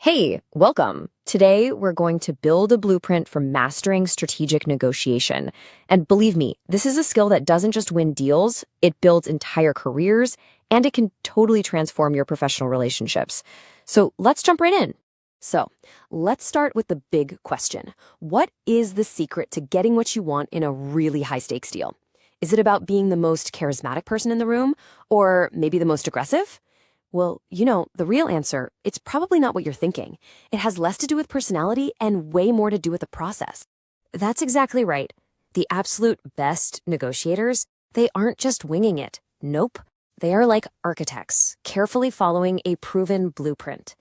Hey, welcome. Today, we're going to build a blueprint for mastering strategic negotiation. And believe me, this is a skill that doesn't just win deals, it builds entire careers, and it can totally transform your professional relationships. So let's jump right in. So let's start with the big question. What is the secret to getting what you want in a really high-stakes deal? Is it about being the most charismatic person in the room, or maybe the most aggressive? Well, the real answer, it's probably not what you're thinking. It has less to do with personality and way more to do with the process. That's exactly right. The absolute best negotiators, they aren't just winging it. Nope. They are like architects, carefully following a proven blueprint.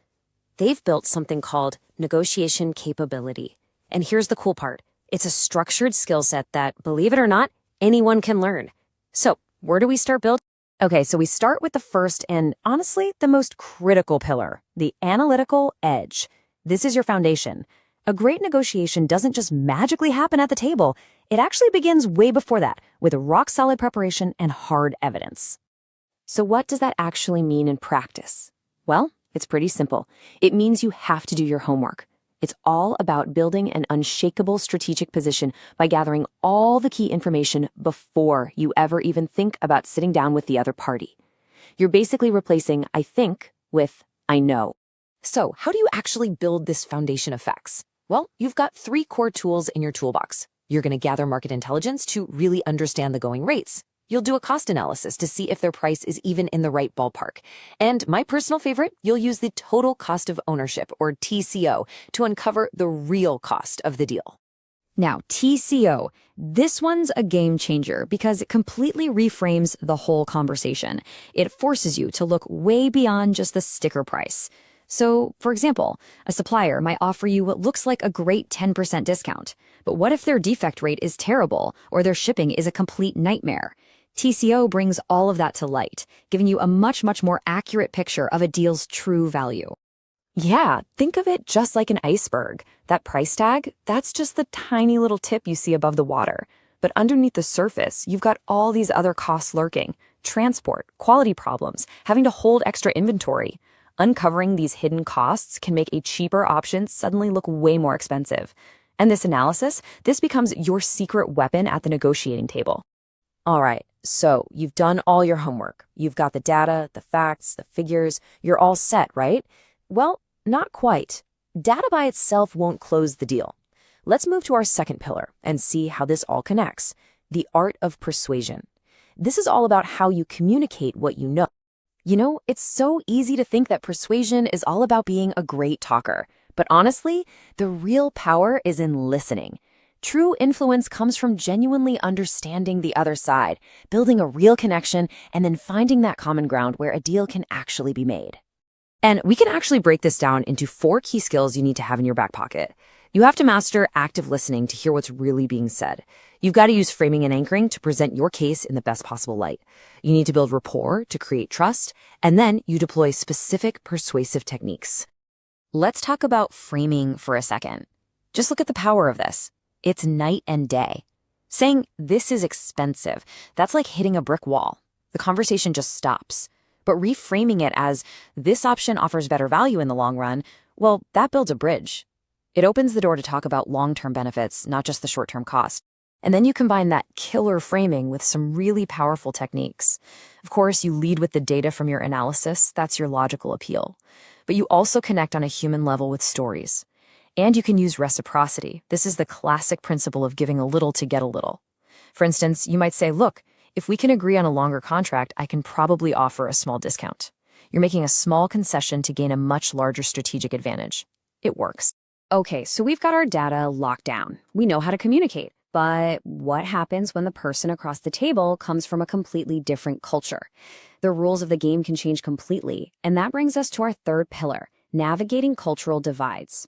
They've built something called negotiation capability. And here's the cool part. It's a structured skill set that, believe it or not, anyone can learn. So, where do we start building? Okay, so we start with the first and, honestly, the most critical pillar, the analytical edge. This is your foundation. A great negotiation doesn't just magically happen at the table. It actually begins way before that, with rock-solid preparation and hard evidence. So what does that actually mean in practice? Well, it's pretty simple. It means you have to do your homework. It's all about building an unshakable strategic position by gathering all the key information before you ever even think about sitting down with the other party. You're basically replacing I think with I know. So, how do you actually build this foundation of facts? Well, you've got 3 core tools in your toolbox. You're going to gather market intelligence to really understand the going rates. You'll do a cost analysis to see if their price is even in the right ballpark. And my personal favorite, you'll use the total cost of ownership, or TCO, to uncover the real cost of the deal. Now, TCO, this one's a game changer because it completely reframes the whole conversation. It forces you to look way beyond just the sticker price. So, for example, a supplier might offer you what looks like a great 10% discount. But what if their defect rate is terrible or their shipping is a complete nightmare? TCO brings all of that to light, giving you a much more accurate picture of a deal's true value. Yeah, think of it just like an iceberg. That price tag, that's just the tiny little tip you see above the water. But underneath the surface, you've got all these other costs lurking. Transport, quality problems, having to hold extra inventory. Uncovering these hidden costs can make a cheaper option suddenly look way more expensive. And this analysis, this becomes your secret weapon at the negotiating table. All right, so you've done all your homework. You've got the data, the facts, the figures. You're all set, right? Well, not quite. Data by itself won't close the deal. Let's move to our second pillar and see how this all connects. The art of persuasion. This is all about how you communicate what you know. It's so easy to think that persuasion is all about being a great talker. But honestly, the real power is in listening. True influence comes from genuinely understanding the other side, building a real connection, and then finding that common ground where a deal can actually be made. And we can actually break this down into 4 key skills you need to have in your back pocket. You have to master active listening to hear what's really being said. You've got to use framing and anchoring to present your case in the best possible light. You need to build rapport to create trust, and then you deploy specific persuasive techniques. Let's talk about framing for a second. Just look at the power of this. It's night and day. Saying, this is expensive, that's like hitting a brick wall. The conversation just stops. But reframing it as, this option offers better value in the long run, well, that builds a bridge. It opens the door to talk about long-term benefits, not just the short-term cost. And then you combine that killer framing with some really powerful techniques. Of course, you lead with the data from your analysis. That's your logical appeal. But you also connect on a human level with stories. And you can use reciprocity. This is the classic principle of giving a little to get a little. For instance, you might say, look, if we can agree on a longer contract, I can probably offer a small discount. You're making a small concession to gain a much larger strategic advantage. It works. Okay, so we've got our data locked down. We know how to communicate. But what happens when the person across the table comes from a completely different culture? The rules of the game can change completely. And that brings us to our third pillar, navigating cultural divides.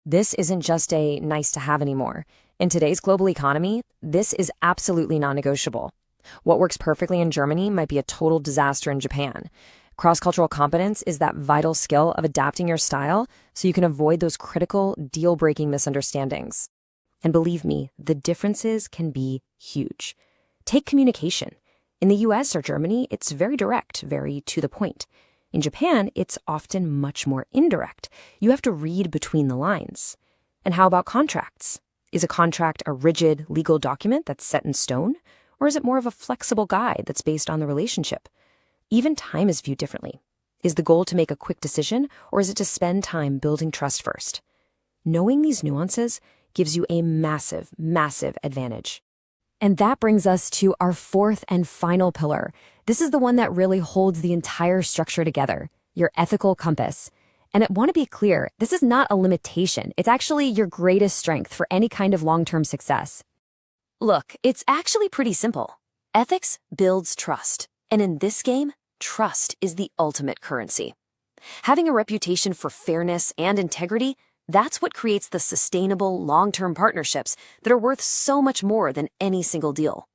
This isn't just a nice to have anymore. In today's global economy, this is absolutely non-negotiable. What works perfectly in Germany might be a total disaster in Japan. Cross-cultural competence is that vital skill of adapting your style so you can avoid those critical, deal-breaking misunderstandings. And believe me, the differences can be huge. Take communication. In the US or Germany, it's very direct, very to the point. In Japan, it's often much more indirect. You have to read between the lines. And how about contracts? Is a contract a rigid legal document that's set in stone? Or is it more of a flexible guide that's based on the relationship? Even time is viewed differently. Is the goal to make a quick decision, or is it to spend time building trust first? Knowing these nuances gives you a massive, massive advantage. And that brings us to our fourth and final pillar. This is the one that really holds the entire structure together, your ethical compass. And I want to be clear, this is not a limitation. It's actually your greatest strength for any kind of long-term success. Look, it's actually pretty simple. Ethics builds trust. And in this game, trust is the ultimate currency. Having a reputation for fairness and integrity, that's what creates the sustainable, long-term partnerships that are worth so much more than any single deal.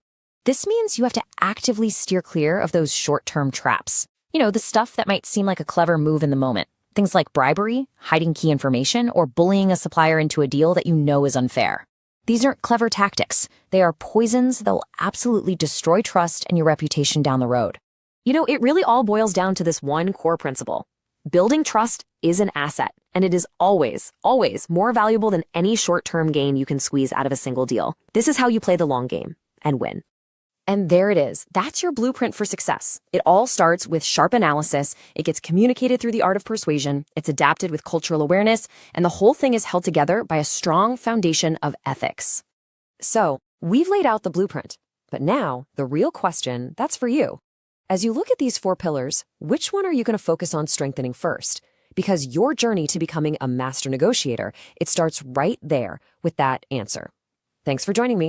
This means you have to actively steer clear of those short-term traps. You know, the stuff that might seem like a clever move in the moment. Things like bribery, hiding key information, or bullying a supplier into a deal that you know is unfair. These aren't clever tactics. They are poisons that will absolutely destroy trust and your reputation down the road. You know, it really all boils down to this one core principle. Building trust is an asset, and it is always, always more valuable than any short-term gain you can squeeze out of a single deal. This is how you play the long game and win. And there it is. That's your blueprint for success. It all starts with sharp analysis. It gets communicated through the art of persuasion. It's adapted with cultural awareness, and the whole thing is held together by a strong foundation of ethics. So, we've laid out the blueprint, but now the real question, that's for you. As you look at these 4 pillars, which one are you going to focus on strengthening first? Because your journey to becoming a master negotiator, it starts right there with that answer. Thanks for joining me.